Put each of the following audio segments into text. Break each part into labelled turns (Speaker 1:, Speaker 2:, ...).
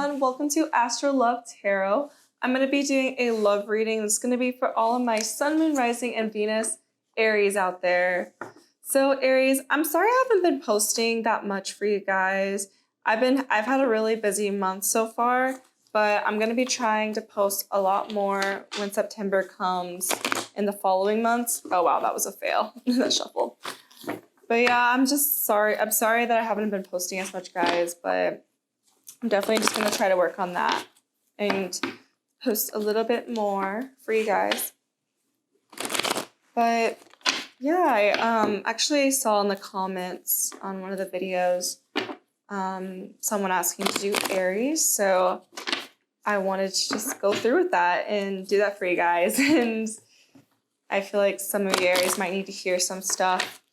Speaker 1: everyone, welcome to Astrolove Tarot. I'm going to be doing a love reading. It's going to be for all of my Sun, Moon, Rising, and Venus Aries out there. So Aries, I'm sorry I haven't been posting that much for you guys. I've had a really busy month so far, but I'm going to be trying to post a lot more when September comes in the following months. Oh wow, that was a fail. That shuffled. But yeah, I'm just sorry. I'm sorry that I haven't been posting as much, guys, but I'm definitely just going to try to work on that and post a little bit more for you guys. But yeah, I actually saw in the comments on one of the videos someone asking to do Aries, so I wanted to just go through with that and do that for you guys. And I feel like some of you Aries might need to hear some stuff.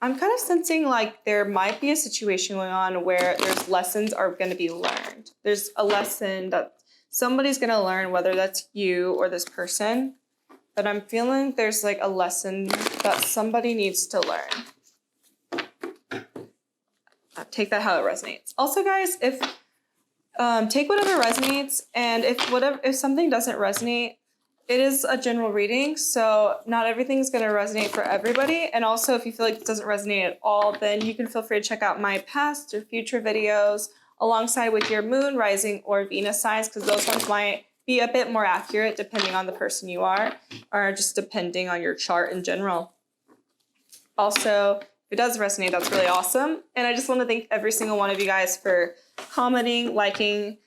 Speaker 1: I'm kind of sensing like there might be a situation going on where there's lessons are going to be learned. There's a lesson that somebody's going to learn, whether that's you or this person. But I'm feeling there's like a lesson that somebody needs to learn. Take that how it resonates. Also, guys, if take whatever resonates, and if something doesn't resonate, it is a general reading, so not everything is going to resonate for everybody. And also, if you feel like it doesn't resonate at all, then you can feel free to check out my past or future videos alongside with your moon, rising, or Venus signs, because those ones might be a bit more accurate depending on the person you are, or just depending on your chart in general. Also, if it does resonate, that's really awesome. And I just want to thank every single one of you guys for commenting, liking,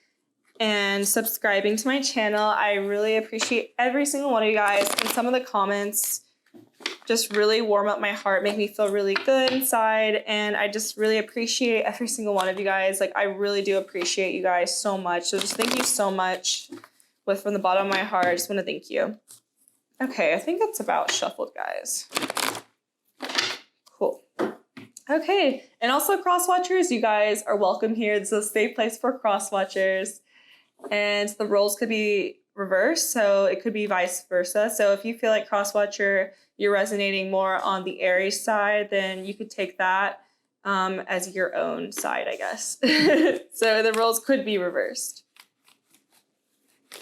Speaker 1: and subscribing to my channel. I really appreciate every single one of you guys, and some of the comments just really warm up my heart, make me feel really good inside, and I just really appreciate every single one of you guys. Like, I really do appreciate you guys so much, so just thank you so much from the bottom of my heart. I just want to thank you. Okay, I think that's about shuffled, guys. Cool. Okay, and also cross-watchers, you guys are welcome here. This is a safe place for cross-watchers. And the roles could be reversed, so it could be vice versa. So if you feel like cross-watcher, you're resonating more on the Aries side, then you could take that as your own side, I guess. So the roles could be reversed.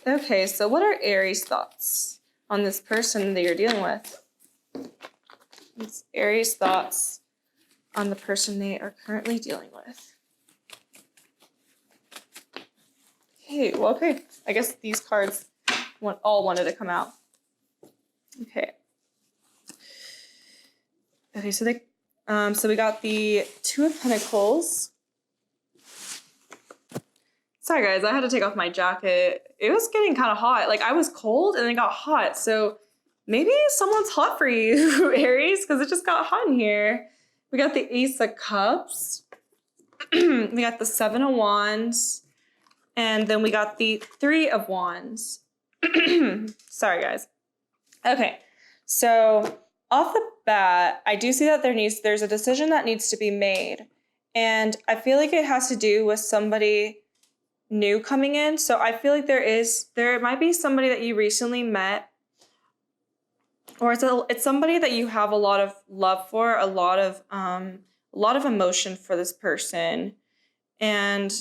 Speaker 1: Okay, so what are Aries thoughts on this person that you're dealing with? It's Aries thoughts on the person they are currently dealing with. Okay, I guess these cards all wanted to come out. Okay, so we got the Two of Pentacles. Sorry guys, I had to take off my jacket. It was getting kind of hot. Like, I was cold and it got hot. So maybe someone's hot for you, Aries, because it just got hot in here. We got the Ace of Cups. We got the Seven of Wands. And then we got the Three of Wands. Sorry, guys. Okay, so off the bat, I do see that there's a decision that needs to be made. And I feel like it has to do with somebody new coming in. So I feel like there might be somebody that you recently met, or it's somebody that you have a lot of love for, a lot of emotion for this person. And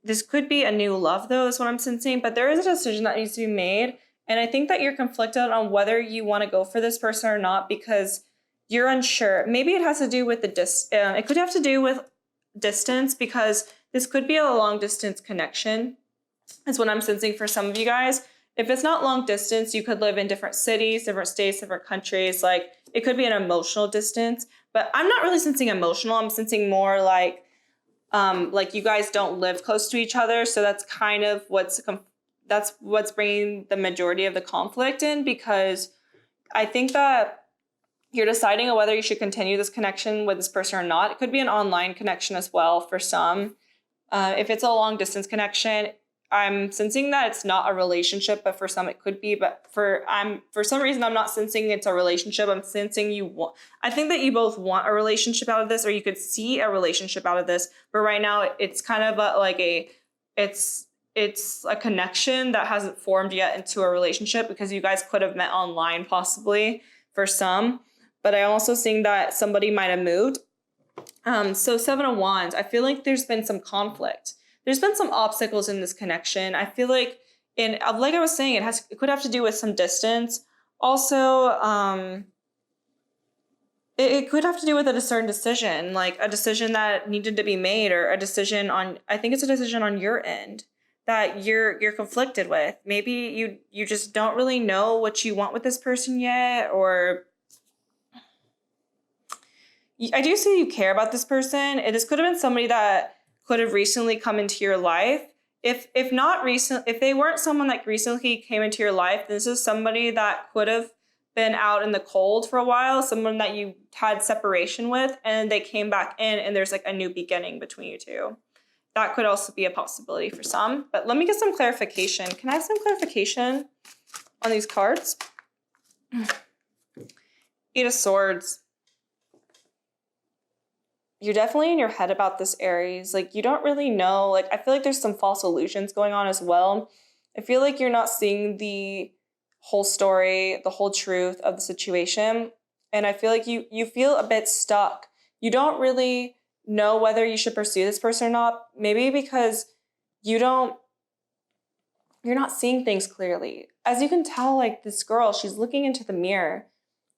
Speaker 1: this could be a new love, though, is what I'm sensing. But there is a decision that needs to be made. And I think that you're conflicted on whether you want to go for this person or not because you're unsure. Maybe it has to do with it could have to do with distance, because this could be a long-distance connection, is what I'm sensing for some of you guys. If it's not long distance, you could live in different cities, different states, different countries. Like, it could be an emotional distance. But I'm not really sensing emotional. I'm sensing more like you guys don't live close to each other, so that's kind of what's bringing the majority of the conflict in, because I think that you're deciding on whether you should continue this connection with this person or not. It could be an online connection as well for some. If it's a long distance connection, I'm sensing that it's not a relationship, but for some it could be. But for some reason, I'm not sensing it's a relationship. I'm sensing I think that you both want a relationship out of this, or you could see a relationship out of this. But right now, it's kind of it's a connection that hasn't formed yet into a relationship, because you guys could have met online possibly for some. But I'm also seeing that somebody might have moved. So 7 of Wands, I feel like there's been some conflict. There's been some obstacles in this connection. I feel like, like I was saying, it could have to do with some distance. Also, it could have to do with a certain decision, like a decision that needed to be made, or a decision on, I think it's a decision on your end that you're conflicted with. Maybe you just don't really know what you want with this person yet, or I do see you care about this person. This could have been somebody that could have recently come into your life. If not recent, if they weren't someone that recently came into your life, this is somebody that could have been out in the cold for a while, someone that you had separation with, and they came back in, and there's like a new beginning between you two. That could also be a possibility for some. But let me get some clarification. Can I have some clarification on these cards? 8 of Swords. You're definitely in your head about this, Aries. Like, you don't really know. Like, I feel like there's some false illusions going on as well. I feel like you're not seeing the whole story, the whole truth of the situation. And I feel like you feel a bit stuck. You don't really know whether you should pursue this person or not. Maybe because you're not seeing things clearly. As you can tell, like, this girl, she's looking into the mirror.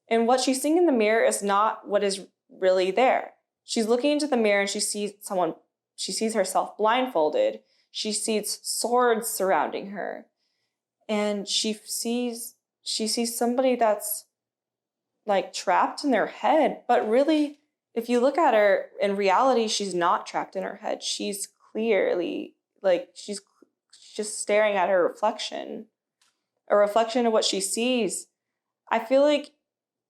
Speaker 1: And what she's seeing in the mirror is not what is really there. She's looking into the mirror and she sees herself blindfolded. She sees swords surrounding her. And she sees somebody that's like trapped in their head. But really, if you look at her, in reality, she's not trapped in her head. She's clearly, like, she's just staring at her reflection. A reflection of what she sees. I feel like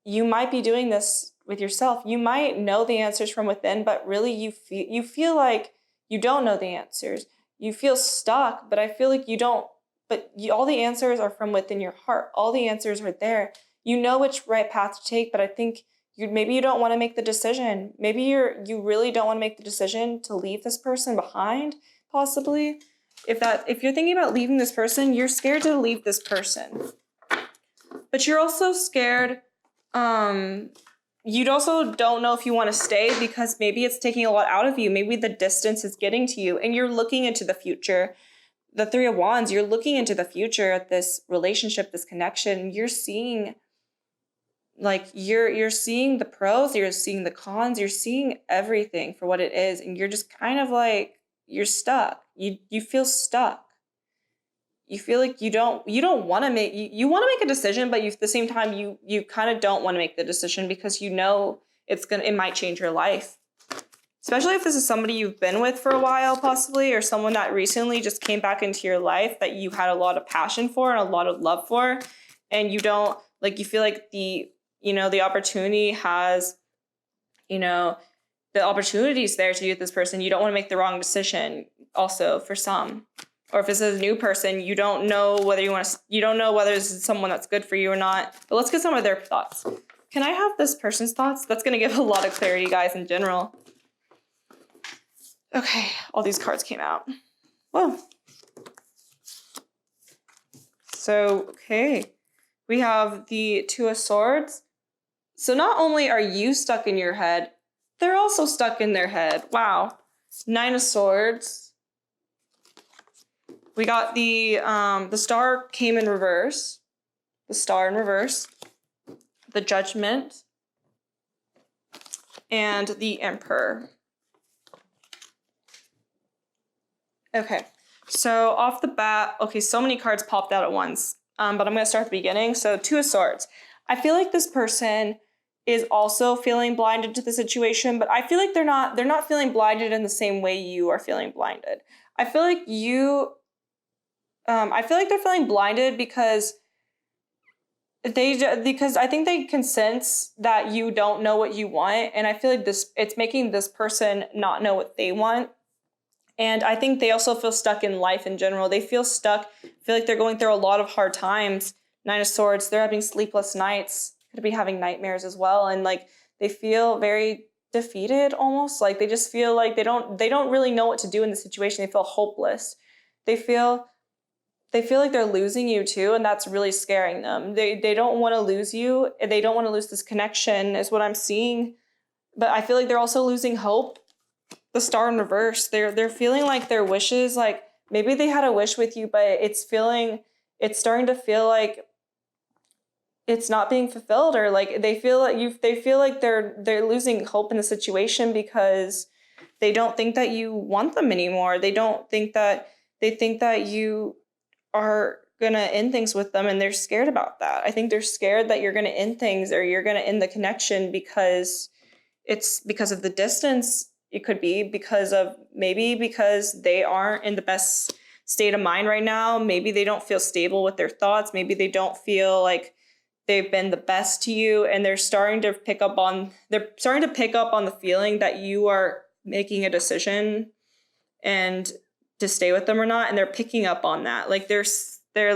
Speaker 1: you might be doing this with yourself. You might know the answers from within, but really you feel like you don't know the answers. You feel stuck, but I feel like you don't. But all the answers are from within your heart. All the answers are there. You know which right path to take, but I think maybe you don't want to make the decision. Maybe you really don't want to make the decision to leave this person behind, possibly. If you're thinking about leaving this person, you're scared to leave this person. But you're also scared, you also don't know if you want to stay because maybe it's taking a lot out of you. Maybe the distance is getting to you and you're looking into the future. The 3 of Wands, you're looking into the future at this relationship, this connection. You're seeing, like, you're seeing the pros, you're seeing the cons, you're seeing everything for what it is. And you're just kind of like, you're stuck. You feel stuck. You feel like you don't want to make, you want to make a decision, but at the same time, you kind of don't want to make the decision because you know it might change your life. Especially if this is somebody you've been with for a while, possibly, or someone that recently just came back into your life that you had a lot of passion for and a lot of love for. And you don't, like, you feel like the opportunity has, the opportunity's there to be with this person. You don't want to make the wrong decision also for some. Or if this is a new person, you don't know whether this is someone that's good for you or not. But let's get some of their thoughts. Can I have this person's thoughts? That's going to give a lot of clarity, guys, in general. Okay, all these cards came out. Whoa. So, okay. We have the 2 of Swords. So not only are you stuck in your head, they're also stuck in their head. Wow. 9 of Swords. We got the Star came in reverse. The Star in reverse. The Judgment. And the Emperor. Okay, so off the bat, okay, so many cards popped out at once, but I'm going to start at the beginning. So 2 of Swords. I feel like this person is also feeling blinded to the situation, but I feel like they're not feeling blinded in the same way you are feeling blinded. I feel like they're feeling blinded because I think they can sense that you don't know what you want, and I feel like it's making this person not know what they want. And I think they also feel stuck in life in general. They feel stuck. I feel like they're going through a lot of hard times. 9 of Swords, they're having sleepless nights. Could be having nightmares as well. And like they feel very defeated almost. Like they just feel like they don't really know what to do in the situation. They feel hopeless. They feel like they're losing you too, and that's really scaring them. They don't want to lose you. They don't want to lose this connection is what I'm seeing. But I feel like they're also losing hope. The Star in reverse. They're feeling like their wishes, like maybe they had a wish with you, but it's starting to feel like it's not being fulfilled, or like they feel like they're losing hope in the situation because they don't think that you want them anymore. They think that you are going to end things with them, and they're scared about that. I think they're scared that you're going to end things, or you're going to end the connection because it's because of the distance. It could be because they aren't in the best state of mind right now. Maybe they don't feel stable with their thoughts. Maybe they don't feel like they've been the best to you, and they're starting to pick up on the feeling that you are making a decision and to stay with them or not. And they're picking up on that. Like they're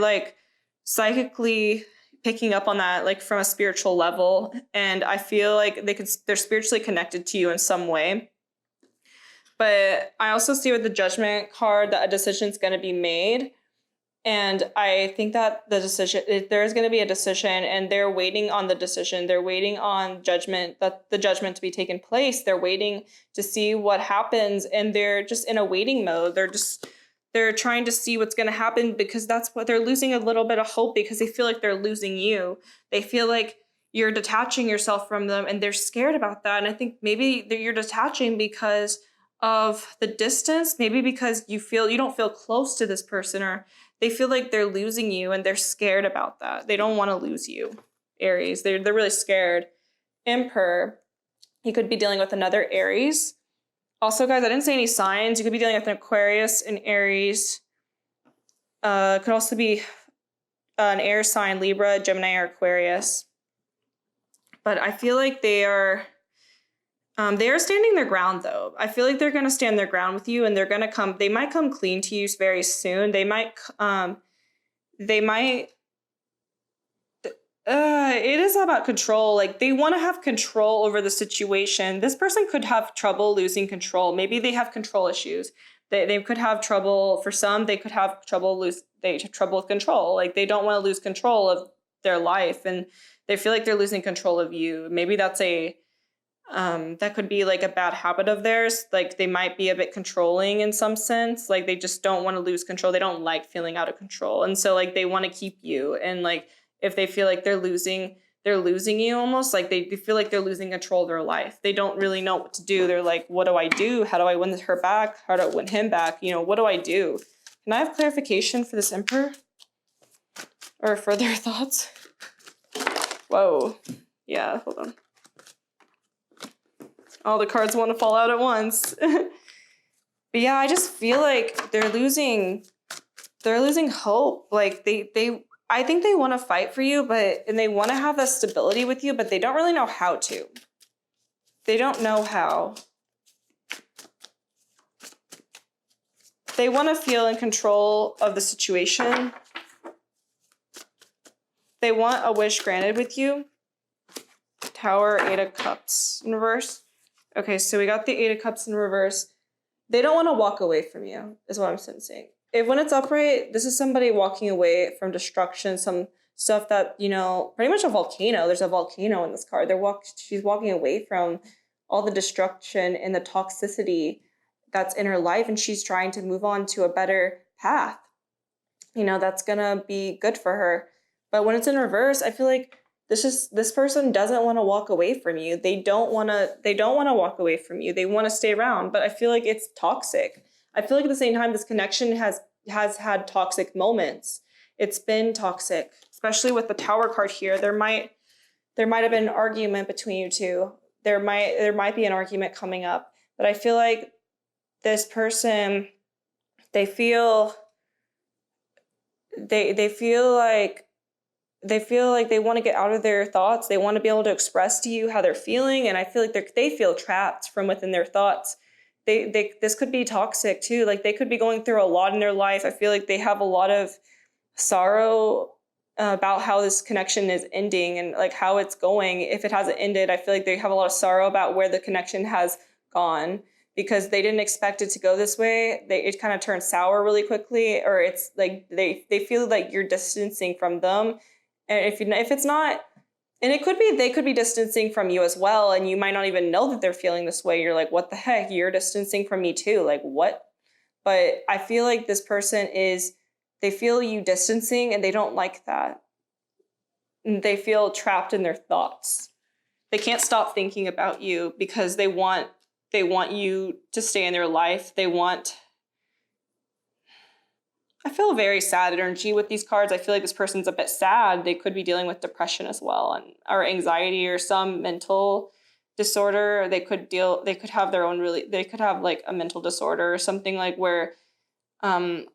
Speaker 1: like psychically picking up on that, like from a spiritual level. And I feel like they're spiritually connected to you in some way. But I also see with the Judgment card that a decision is going to be made. And I think that there is going to be a decision, and they're waiting on the decision. They're waiting on the judgment to be taken place. They're waiting to see what happens, and they're just in a waiting mode. They're trying to see what's going to happen, because that's what they're losing a little bit of hope, because they feel like they're losing you. They feel like you're detaching yourself from them, and they're scared about that. And I think maybe you're detaching because of the distance, maybe because you don't feel close to this person, or they feel like they're losing you, and they're scared about that. They don't want to lose you, Aries. They're really scared. Emperor, you could be dealing with another Aries. Also, guys, I didn't say any signs. You could be dealing with an Aquarius, an Aries. Could also be an air sign, Libra, Gemini, or Aquarius. But I feel like they are standing their ground, though. I feel like they're going to stand their ground with you, and they might come clean to you very soon. It is about control. Like, they want to have control over the situation. This person could have trouble losing control. Maybe they have control issues. They could have trouble. For some, they could have trouble with control. Like, they don't want to lose control of their life, and they feel like they're losing control of you. Maybe that's that could be like a bad habit of theirs. Like, they might be a bit controlling in some sense. Like, they just don't want to lose control. They don't like feeling out of control. And so, like, they want to keep you. And like, if they feel like they're losing you almost, like they feel like they're losing control of their life. They don't really know what to do. They're like, what do I do? How do I win her back? How do I win him back? What do I do? Can I have clarification for this Emperor? Or further thoughts? Whoa. Yeah, hold on. All the cards want to fall out at once. But yeah, I just feel like they're losing hope. Like I think they want to fight for you, and they want to have that stability with you, but they don't really know how to. They don't know how. They want to feel in control of the situation. They want a wish granted with you. Tower, Eight of Cups in reverse. Okay, so we got the Eight of Cups in reverse. They don't want to walk away from you, is what I'm sensing. When it's upright, this is somebody walking away from destruction, some stuff that, pretty much a volcano. There's a volcano in this card. She's walking away from all the destruction and the toxicity that's in her life, and she's trying to move on to a better path. That's gonna be good for her. But when it's in reverse, I feel like this person doesn't want to walk away from you. They don't want to walk away from you. They want to stay around, but I feel like it's toxic. I feel like at the same time, this connection has had toxic moments. It's been toxic, especially with the Tower card here. There might have been an argument between you two. There might be an argument coming up, but I feel like this person, they feel like they want to get out of their thoughts. They want to be able to express to you how they're feeling, and I feel like they feel trapped from within their thoughts. This could be toxic too. Like, they could be going through a lot in their life. I feel like they have a lot of sorrow about how this connection is ending and like how it's going. If it hasn't ended, I feel like they have a lot of sorrow about where the connection has gone, because they didn't expect it to go this way. It kind of turned sour really quickly, or it's like they feel like you're distancing from them. And if it's not And it could be, they could be distancing from you as well. And you might not even know that they're feeling this way. You're like, what the heck? You're distancing from me too. Like, what? But I feel like this person they feel you distancing and they don't like that. And they feel trapped in their thoughts. They can't stop thinking about you because they want you to stay in their life. I feel a very sad energy with these cards. I feel like this person's a bit sad. They could be dealing with depression as well, or anxiety or some mental disorder. They could have their own they could have like a mental disorder or something, like where I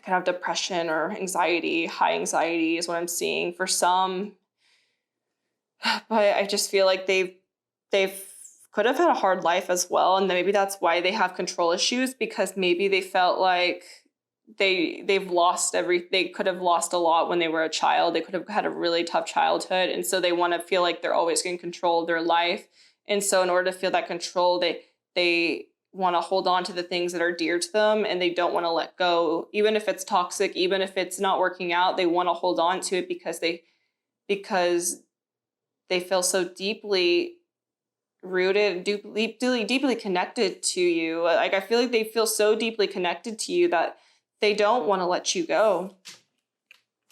Speaker 1: could have depression or anxiety. High anxiety is what I'm seeing for some. But I just feel like they've could have had a hard life as well. And maybe that's why they have control issues, because maybe they felt like they've lost they could have lost a lot when they were a child. They could have had a really tough childhood. And so they want to feel like they're always in control of their life. And so in order to feel that control, they want to hold on to the things that are dear to them, and they don't want to let go. Even if it's toxic, even if it's not working out, they want to hold on to it because they feel so deeply rooted, deeply connected to you. Like, I feel like they feel so deeply connected to you that they don't want to let you go.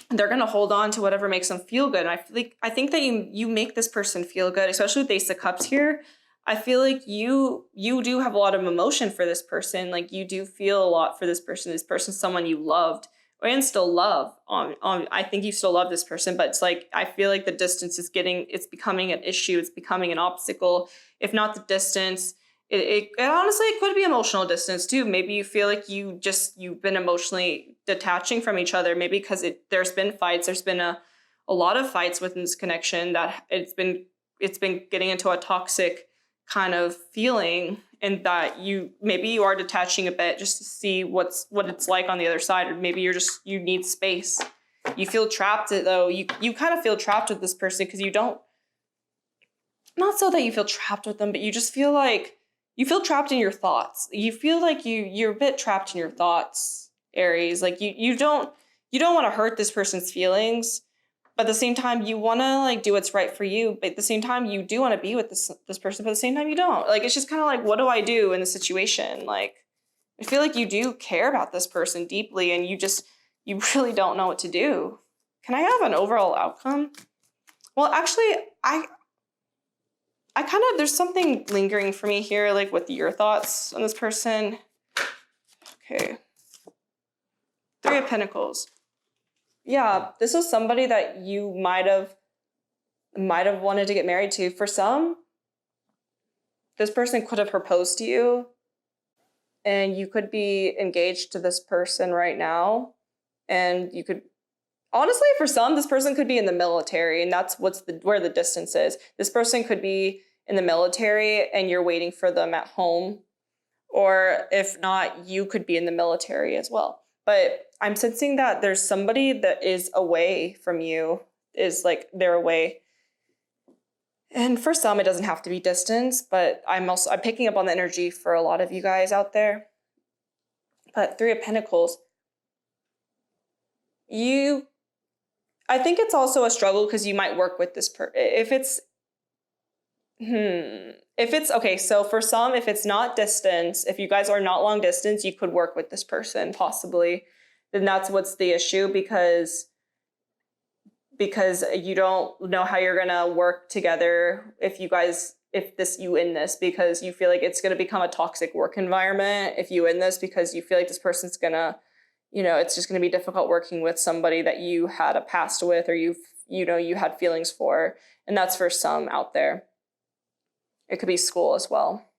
Speaker 1: They're going to hold on to whatever makes them feel good. And I think that you make this person feel good, especially with Ace of Cups here. I feel like you do have a lot of emotion for this person. Like, you do feel a lot for this person. This person's someone you loved and still love. I think you still love this person, but it's like, I feel like the distance it's becoming an issue. It's becoming an obstacle. If not the distance, it honestly, it could be emotional distance too. Maybe you feel like you've been emotionally detaching from each other. Maybe because there's been fights. There's been a lot of fights within this connection, that it's been getting into a toxic kind of feeling, and that maybe you are detaching a bit just to see what it's like on the other side, or maybe you need space. You feel trapped though. You kind of feel trapped with this person because you don't, not so that you feel trapped with them, but you just feel like you feel trapped in your thoughts. You feel like you're a bit trapped in your thoughts, Aries. Like, you don't want to hurt this person's feelings, but at the same time, you want to like do what's right for you. But at the same time, you do want to be with this person, but at the same time, you don't. Like, it's just kind of like, what do I do in this situation? Like, I feel like you do care about this person deeply, and you really don't know what to do. Can I have an overall outcome? Well, actually, I kind of, there's something lingering for me here, like with your thoughts on this person. Okay. 3 of Pentacles. Yeah, this is somebody that you might have wanted to get married to. For some, this person could have proposed to you, and you could be engaged to this person right now. And you could, honestly, for some, this person could be in the military, and that's where the distance is. This person could be in the military and you're waiting for them at home. Or if not, you could be in the military as well. But I'm sensing that there's somebody that is away from you, is like they're away. And for some, it doesn't have to be distance, but I'm picking up on the energy for a lot of you guys out there. But 3 of Pentacles, I think it's also a struggle because you might work with this person. If it's okay, so for some, if it's not distance, if you guys are not long distance, you could work with this person possibly. Then that's what's the issue, because you don't know how you're gonna work together if you in this, because you feel like it's gonna become a toxic work environment if you in this, because you feel like this person's gonna, it's just gonna be difficult working with somebody that you had a past with, or you had feelings for, and that's for some out there. It could be school as well.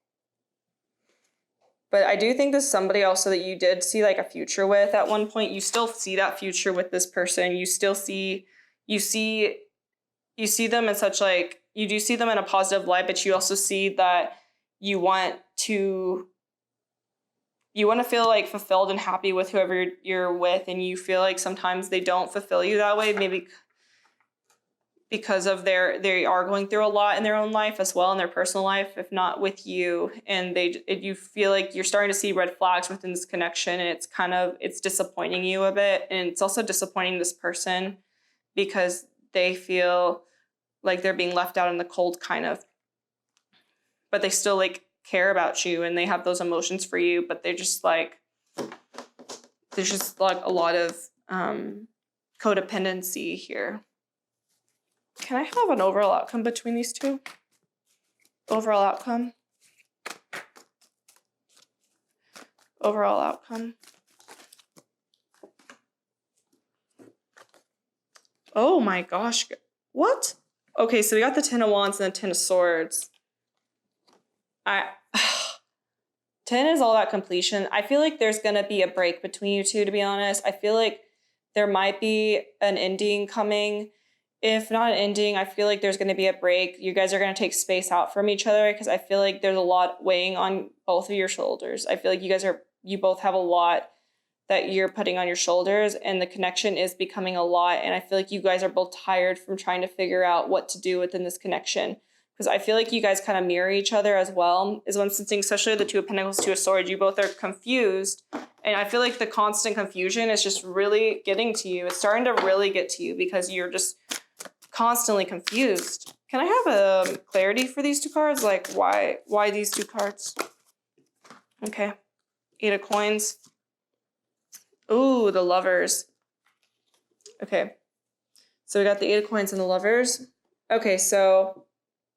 Speaker 1: But I do think this is somebody also that you did see like a future with at one point. You still see that future with this person. You still see them in such like, you do see them in a positive light, but you also see that you want to feel like fulfilled and happy with whoever you're with. And you feel like sometimes they don't fulfill you that way, maybe because of they are going through a lot in their own life as well, in their personal life, if not with you. And you feel like you're starting to see red flags within this connection, and it's disappointing you a bit. And it's also disappointing this person because they feel like they're being left out in the cold kind of. But they still like care about you and they have those emotions for you, but they're just like, there's just like a lot of codependency here. Can I have an overall outcome between these two? Overall outcome. Overall outcome. Oh my gosh. What? Okay, so we got the 10 of Wands and the 10 of Swords. 10 is all that completion. I feel like there's going to be a break between you two, to be honest. I feel like there might be an ending coming. If not an ending, I feel like there's going to be a break. You guys are going to take space out from each other because I feel like there's a lot weighing on both of your shoulders. I feel like you both have a lot that you're putting on your shoulders, and the connection is becoming a lot. And I feel like you guys are both tired from trying to figure out what to do within this connection. Because I feel like you guys kind of mirror each other as well, is what I'm sensing, especially the 2 of Pentacles, 2 of Swords. You both are confused. And I feel like the constant confusion is just really getting to you. It's starting to really get to you because you're just constantly confused. Can I have clarity for these 2 cards? Like, why these 2 cards? Okay. 8 of Coins. Ooh, the Lovers. Okay. So we got the 8 of Coins and the Lovers. Okay, so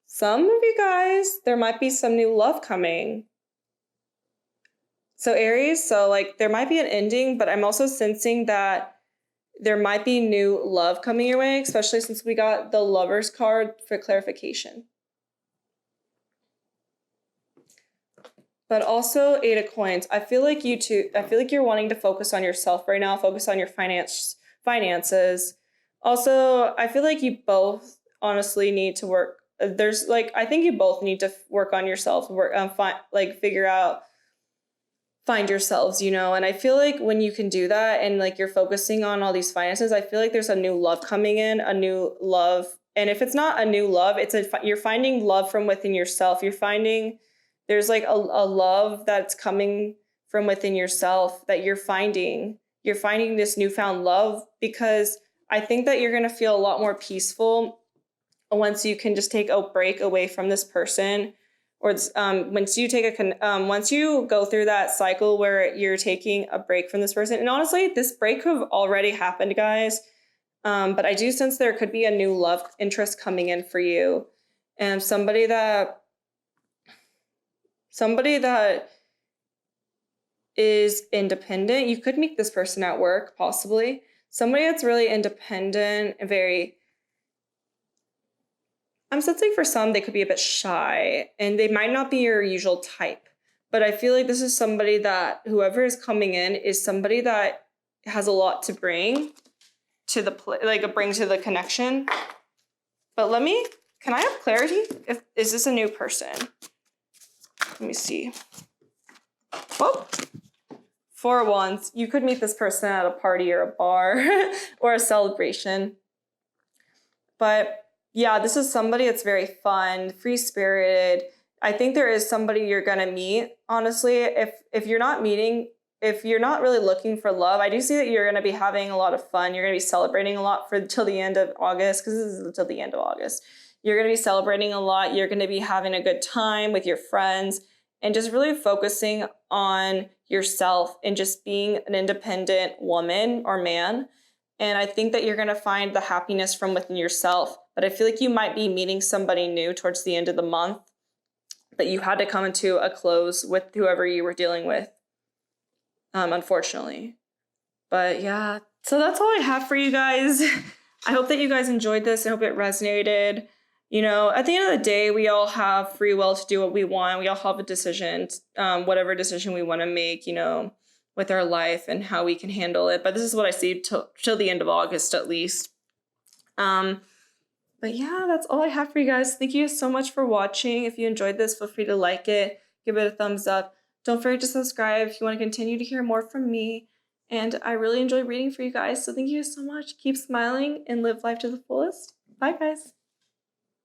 Speaker 1: some of you guys, there might be some new love coming. So Aries, so like there might be an ending, but I'm also sensing that there might be new love coming your way, especially since we got the Lovers card for clarification. But also 8 of Coins. I feel like you're wanting to focus on yourself right now, focus on your finances. Also, I feel like you both honestly need to work. I think you both need to work on yourself, find yourselves, you know. And I feel like when you can do that and like you're focusing on all these finances, I feel like there's a new love coming in, a new love. And if it's not a new love, you're finding love from within yourself. You're finding there's like a love that's coming from within yourself that you're finding this newfound love, because I think that you're going to feel a lot more peaceful once you can just take a break away from this person, or once you go through that cycle where you're taking a break from this person. And honestly, this break could have already happened, guys. But I do sense there could be a new love interest coming in for you, and somebody that is independent. You could meet this person at work, possibly. Somebody that's really independent and I'm sensing for some, they could be a bit shy and they might not be your usual type. But I feel like this is somebody that whoever is coming in is somebody that has a lot to bring to the connection. But can I have clarity? Is this a new person? Let me see. Oh, 4 of Wands. You could meet this person at a party or a bar or a celebration. But yeah, this is somebody that's very fun, free-spirited. I think there is somebody you're going to meet, honestly. If you're not really looking for love, I do see that you're going to be having a lot of fun. You're going to be celebrating a lot till the end of August, because this is until the end of August. You're going to be celebrating a lot. You're going to be having a good time with your friends and just really focusing on yourself and just being an independent woman or man. And I think that you're going to find the happiness from within yourself. But I feel like you might be meeting somebody new towards the end of the month, but you had to come into a close with whoever you were dealing with, unfortunately. But yeah, so that's all I have for you guys. I hope that you guys enjoyed this. I hope it resonated. You know, at the end of the day, we all have free will to do what we want. We all have a decision, whatever decision we want to make, you know, with our life and how we can handle it. But this is what I see till the end of August, at least. But yeah, that's all I have for you guys. Thank you so much for watching. If you enjoyed this, feel free to like it, give it a thumbs up. Don't forget to subscribe if you want to continue to hear more from me. And I really enjoy reading for you guys. So thank you so much. Keep smiling and live life to the fullest. Bye, guys.